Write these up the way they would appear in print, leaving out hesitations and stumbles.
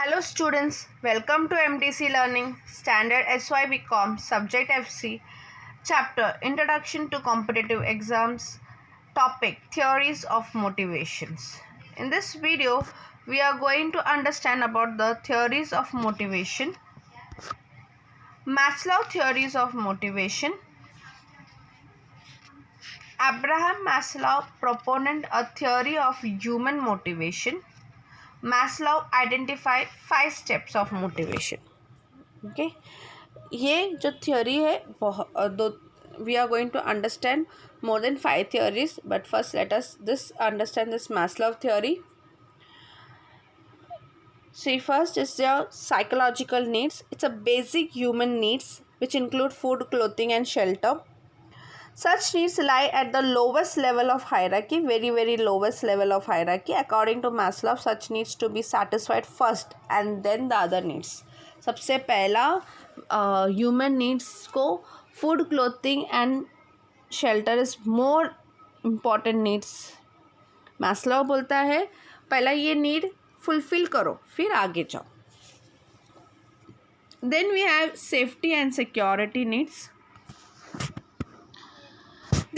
Hello students, welcome to MTC Learning, Standard SYBCom, Subject FC, Chapter Introduction to Competitive Exams, Topic Theories of Motivations. In this video, we are going to understand about the theories of motivation, Maslow theories of motivation. Abraham Maslow proponent a theory of human motivation. Maslow identified 5 steps of motivation. Okay, ये जो theory है दो we are going to understand more than 5 theories, but first let us understand this Maslow theory. See, first is your psychological needs. It's a basic human needs which include food, clothing and shelter. Such needs lie at the lowest level of hierarchy, very lowest level of hierarchy. According to Maslow, such needs to be satisfied first and then the other needs. सबसे पहला human needs को food, clothing and shelter is more important needs. Maslow बोलता है पहला ये need fulfil करो फिर आगे जाओ. Then we have safety and security needs.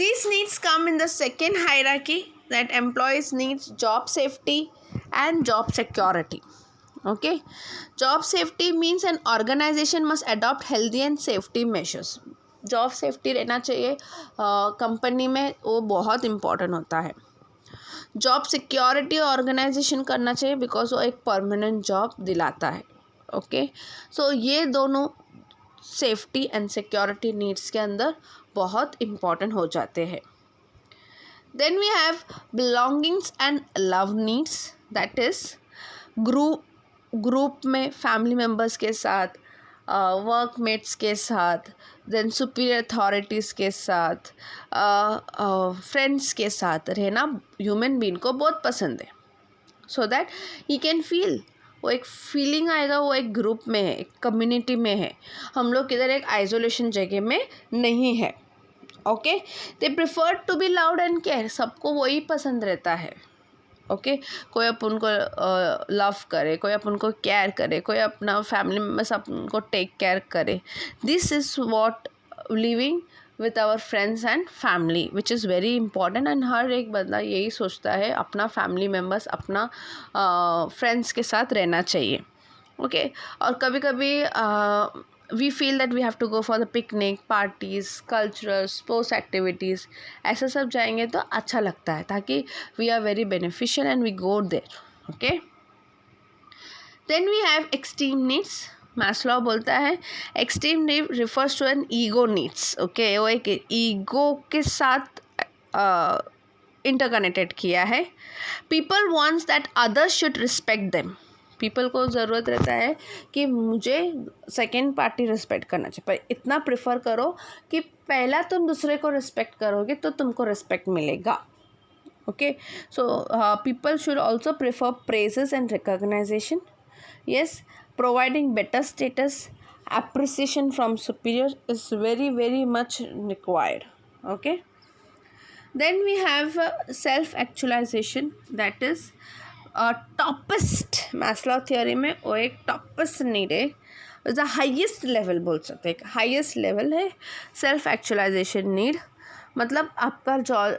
These needs come in the second hierarchy, that employees needs job safety and job security. Okay, job safety means an organization must adopt healthy and safety measures. Job safety रहना चाहिए company में, वो बहुत important होता है. Job security organisation करना चाहिए because वो एक परमानेंट जॉब दिलाता है. ओके, सो ये दोनों सेफ्टी एंड सिक्योरिटी नीड्स के अंदर बहुत इम्पॉर्टेंट हो जाते हैं. Then we have belongings and love needs. That is group में फैमिली मेम्बर्स के साथ, वर्कमेट्स के साथ, देन सुपीरियर अथॉरिटीज़ के साथ, फ्रेंड्स के साथ रहना ह्यूमन बीइंग को बहुत पसंद है. So that he can feel, वो एक फीलिंग आएगा, वो एक ग्रुप में है, एक कम्युनिटी में है. हम लोग किधर एक आइसोलेशन जगह में नहीं है. Okay, they prefer to be loud and care. सबको वही पसंद रहता है. ओके, कोई अपन को लव करे, कोई अपन को केयर करे, कोई अपना फैमिली मेम्बर्स अपन को टेक केयर करे. This is what living with our friends and family which is very important. And हर एक बंदा यही सोचता है अपना फैमिली मेम्बर्स, अपना फ्रेंड्स के साथ रहना चाहिए. ओके, और कभी कभी we feel that we have to go for the picnic, parties, cultural, sports activities. ऐसा सब जाएंगे तो अच्छा लगता है, ताकि we are very beneficial and we go there. Okay, then we have extreme needs. Maslow बोलता है extreme need refers to an ego needs. Okay, वो एक ईगो के साथ इंटरकनेक्टेड किया है. People wants that others should respect them. People को ज़रूरत रहता है कि मुझे सेकेंड पार्टी रिस्पेक्ट करना चाहिए, पर इतना प्रेफर करो कि पहला तुम दूसरे को रिस्पेक्ट करोगे तो तुमको रिस्पेक्ट मिलेगा. Okay, so people should also prefer praises and recognisation. Yes, providing better status, appreciation from superior is very much required. Okay, then we have self actualisation. That is toppest. Maslow theory में वो एक toppest need है, the highest level बोल सकते हैं. Highest level है self actualisation need. मतलब आपका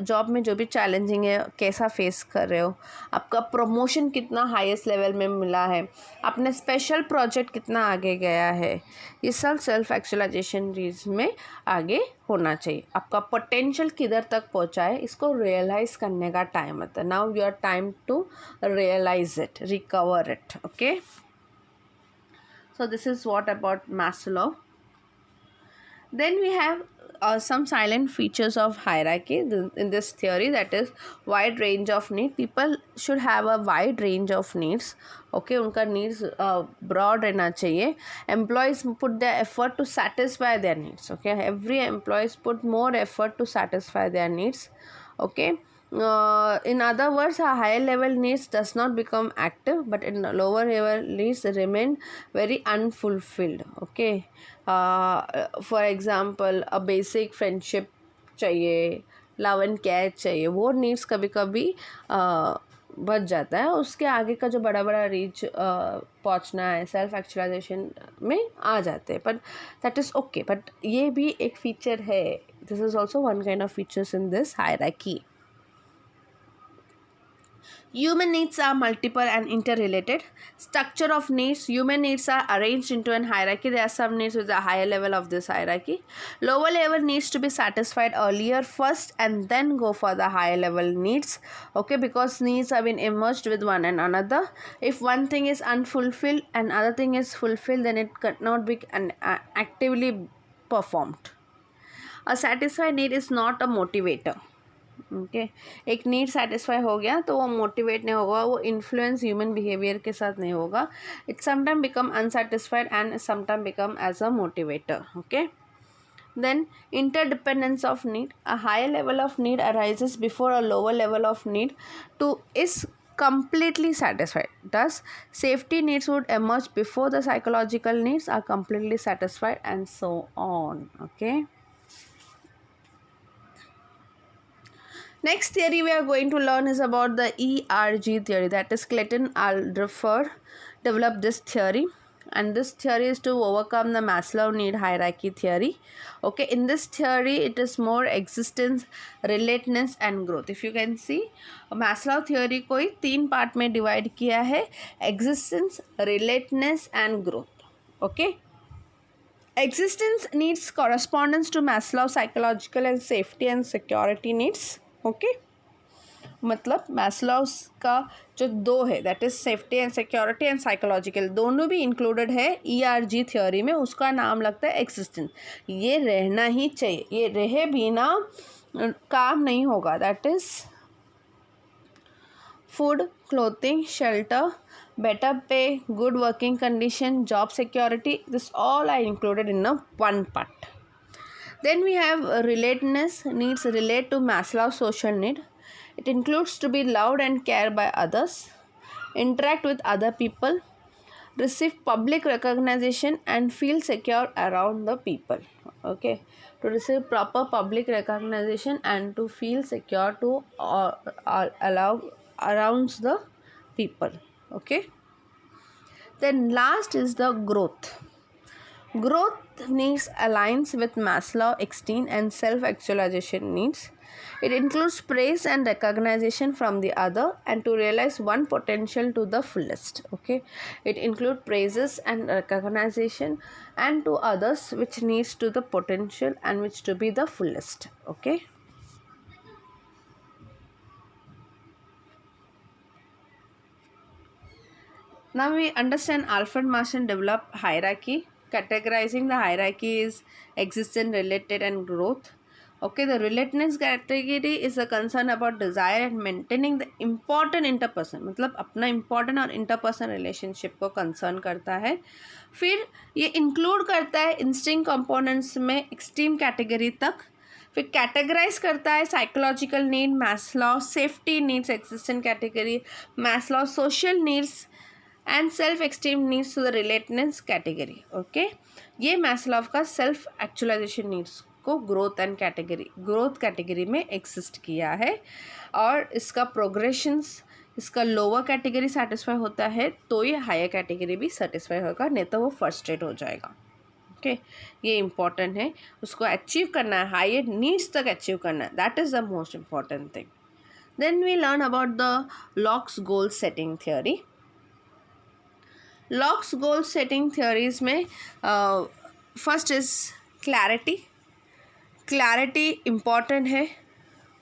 जॉब में जो भी चैलेंजिंग है, कैसा फेस कर रहे हो, आपका प्रमोशन कितना हाईएस्ट लेवल में मिला है, आपने स्पेशल प्रोजेक्ट कितना आगे गया है, ये सब सेल्फ एक्चुअलाइजेशन नीड्स में आगे होना चाहिए. आपका पोटेंशियल किधर तक पहुंचा है, इसको रियलाइज़ करने का टाइम आता है. Now your time to realise it, recover it. Okay, so this is what about Maslow. Then we have some silent features of hierarchy in this theory, that is wide range of need. People should have a wide range of needs. Okay, उनका needs broad रहना चाहिए. Employees put their effort to satisfy their needs. Okay, every employees put more effort to satisfy their needs. Okay, in other words, a higher level needs does not become active, but in lower level needs remain very unfulfilled. Okay, for example, a basic friendship चाहिए, love and care चाहिए, वो needs कभी कभी बच जाता है, उसके आगे का जो बड़ा बड़ा रीच पहुंचना है सेल्फ एक्चुअलाइजेशन में आ जाते हैं, but that is okay. But ये भी एक फीचर है, this is also one kind of features in this hierarchy. Human needs are multiple and interrelated. Structure of needs. Human needs are arranged into an hierarchy. There are some needs with a higher level of this hierarchy. Lower level needs to be satisfied earlier first and then go for the higher level needs. Okay, because needs have been emerged with one and another. If one thing is unfulfilled and other thing is fulfilled, then it cannot be actively performed. A satisfied need is not a motivator. Okay एक need satisfy हो गया तो वो motivate नहीं होगा, वो influence human behaviour के साथ नहीं होगा. It sometime become unsatisfied and sometime become as a motivator. Okay, then interdependence of need. A higher level of need arises before a lower level of need to is completely satisfied. Thus safety needs would emerge before the psychological needs are completely satisfied, and so on. Okay, next theory we are going to learn is about the ERG theory, that is Clayton Alderfer developed this theory, and this theory is to overcome the Maslow need hierarchy theory. Okay, in this theory it is more existence, relatedness and growth. If you can see Maslow theory को 3 part में divide किया है, existence, relatedness and growth. Okay, existence needs correspondence to Maslow's psychological and safety and security needs. Okay, मतलब मैस्लोव्स का जो 2 है that is safety and security and psychological, दोनों भी इंक्लूडेड है ERG थ्योरी में. उसका नाम लगता है एक्सिस्टेंस. ये रहना ही चाहिए, ये रहे बिना काम नहीं होगा. That is food, clothing, shelter, better pay, good working condition, job security, this all are included in a one part. Then we have relatedness. Needs relate to Maslow's social need. It includes to be loved and cared by others, interact with other people, receive public recognition and feel secure around the people. Okay, to receive proper public recognition and to feel secure to allow around the people. Okay, then last is the growth. Growth needs aligns with Maslow esteem and self-actualization needs. It includes praise and recognition from the other and to realize one potential to the fullest. Okay, it includes praises and recognition and to others which needs to the potential and which to be the fullest. Okay, now we understand Alfred Marshall developed hierarchy. Categorizing the hierarchy is existence, related and growth. Okay, the relatedness category is a concern about desire and maintaining the important interperson, मतलब अपना important और interperson relationship को concern करता है. फिर ये include करता है instinct components में extreme category तक. फिर categorize करता है psychological need, Maslow safety needs existence category, Maslow social needs and self esteem needs to the relatedness category. Okay, ये मैस्लोव का सेल्फ एक्चुअलाइजेशन नीड्स को ग्रोथ कैटेगरी में एक्सिस्ट किया है, और इसका प्रोग्रेशंस, इसका लोअर कैटेगरी सेटिस्फाई होता है तो ये हायर कैटेगरी भी सेटिस्फाई होगा, नहीं तो वो फ्रस्ट्रेट हो जाएगा. ओके, ये इम्पॉर्टेंट है, उसको अचीव करना है, हायर नीड्स तक अचीव करना है, that is the most important thing. Then we learn about the Locke's goal setting theory. Locke's goal setting theories में फर्स्ट इज क्लैरिटी इम्पॉर्टेंट है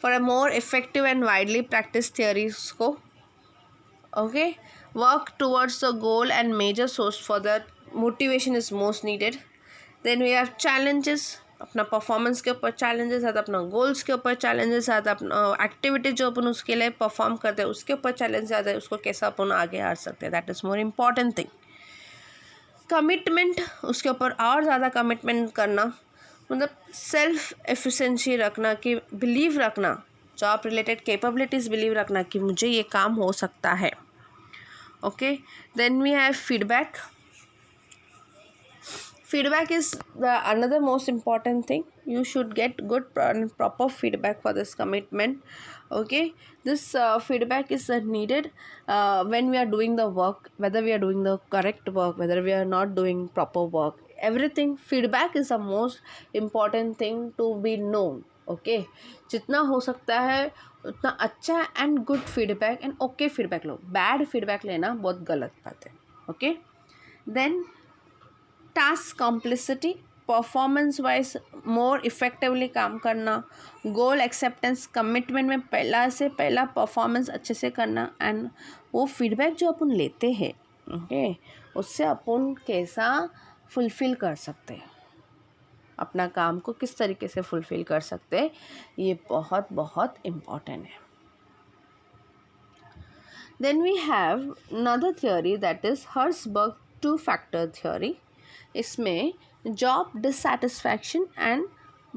for a more effective and widely practice theories को. Okay, work towards the goal and major source for the motivation is most needed. Then we have challenges, अपना performance के ऊपर challenges आता है, अपना goals के ऊपर चैलेंजेस आता है, अपना एक्टिविटी जो अपन उसके लिए परफॉर्म करते हैं उसके ऊपर चैलेंज आता है, उसको कैसा अपन आगे हार सकते हैं, that is more important thing. Commitment, उसके ऊपर और ज़्यादा कमिटमेंट करना, मतलब सेल्फ एफिशिएंसी रखना, कि बिलीव रखना, जॉब रिलेटेड कैपेबिलिटीज़ बिलीव रखना कि मुझे ये काम हो सकता है. Okay, then we have feedback. feedback is the another most important thing. You should get good and proper feedback for this commitment. Okay, this feedback is needed when we are doing the work, whether we are doing the correct work, whether we are not doing proper work, everything. Feedback is the most important thing to be known. Okay जितना हो सकता है उतना अच्छा and good feedback and okay feedback लो. Bad feedback लेना बहुत गलत बात है. Okay then task complexity, performance wise more effectively काम करना, गोल एक्सेप्टेंस, कमिटमेंट में पहला परफॉर्मेंस अच्छे से करना, एंड वो फीडबैक जो अपन लेते हैं ओके उससे अपन कैसा फुलफ़िल कर सकते हैं, अपना काम को किस तरीके से फुलफ़िल कर सकते हैं, ये बहुत बहुत इम्पॉर्टेंट है. Then we have another theory that is Herzberg 2 factor theory. इसमें job dissatisfaction and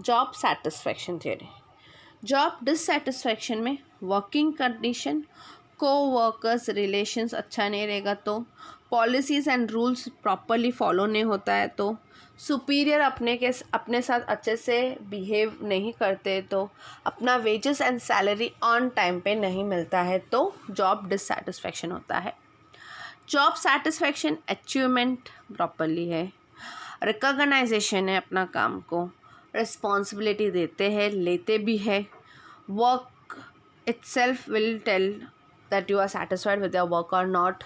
job satisfaction theory. Job dissatisfaction में वर्किंग कंडीशन, को-वर्कर्स रिलेशंस अच्छा नहीं रहेगा तो, policies and rules properly follow नहीं होता है तो, सुपीरियर अपने साथ अच्छे से बिहेव नहीं करते तो, अपना wages and salary on time पे नहीं मिलता है तो जॉब डिससेटिस्फैक्शन होता है. जॉब सेटिस्फैक्शन अचीवमेंट प्रॉपरली है, रिकॉग्नाइजेशन है, अपना काम को रिस्पॉन्सिबिलिटी देते हैं, लेते भी है. Work itself will tell that you are satisfied with your work or not.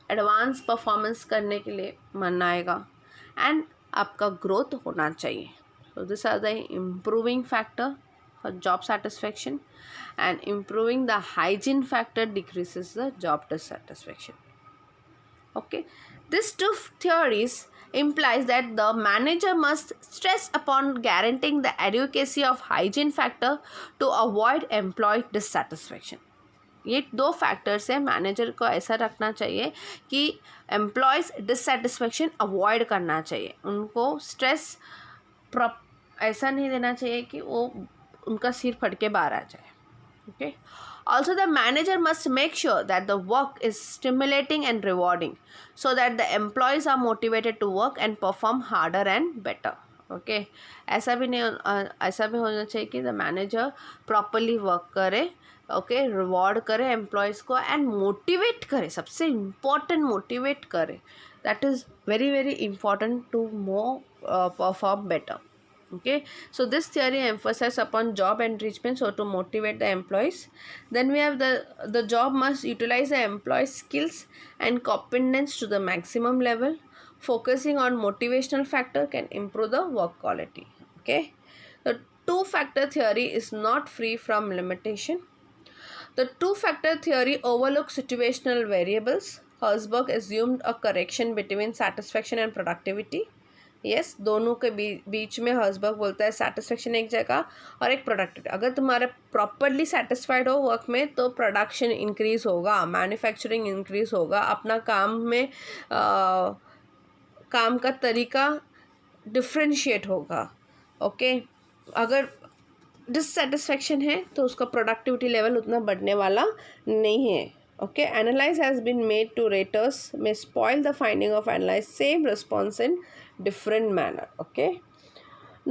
Advance performance करने के लिए मन आएगा एंड आपका ग्रोथ होना चाहिए. So this are the improving factor for job satisfaction, and improving the hygiene factor decreases the job dissatisfaction. Okay, these two theories implies that the manager must stress upon guaranteeing the adequacy of hygiene factor to avoid employee dissatisfaction. ये 2 factors है, manager को ऐसा रखना चाहिए कि employees dissatisfaction avoid करना चाहिए. उनको स्ट्रेस ऐसा नहीं देना चाहिए कि वो उनका सिर फट के बाहर आ जाए. Okay. Also, the manager must make sure that the work is stimulating and rewarding so that the employees are motivated to work and perform harder and better. Okay. ऐसा भी होना चाहिए कि the manager properly work करे, okay, reward करे employees को and motivate करे. सबसे important motivate करे. That is very very important to more perform better. Okay, so this theory emphasizes upon job enrichment, so to motivate the employees. Then we have the job must utilize the employees skills and competence to the maximum level. Focusing on motivational factor can improve the work quality. Okay, the 2 factor theory is not free from limitation. The 2 factor theory overlooks situational variables. Hurtsburg assumed a correction between satisfaction and productivity. Yes दोनों के बीच में Herzberg बोलता है satisfaction एक जगह और एक productivity. अगर तुम्हारे प्रॉपरली सेटिस्फाइड हो वर्क में तो प्रोडक्शन इंक्रीज होगा, मैन्युफैक्चरिंग इंक्रीज होगा, अपना काम में काम का तरीका डिफ्रेंशिएट होगा. ओके अगर डिससेटिस्फेक्शन है तो उसका प्रोडक्टिविटी लेवल उतना बढ़ने वाला नहीं है. Okay, analyze has been made to raters may spoil the finding of analyze same response in different manner. Okay,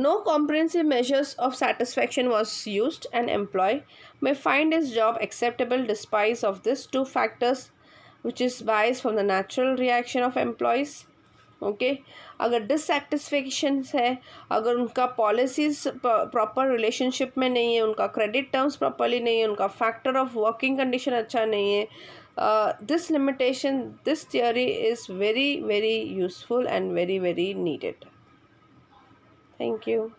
no comprehensive measures of satisfaction was used. An employee may find his job acceptable despite of these 2 factors, which is bias from the natural reaction of employees. Okay अगर dissatisfaction है, अगर उनका policies proper relationship में नहीं है, उनका credit terms properly नहीं है, उनका फैक्टर ऑफ वर्किंग कंडीशन अच्छा नहीं है, this limitation this theory is very very useful and very very needed. Thank you.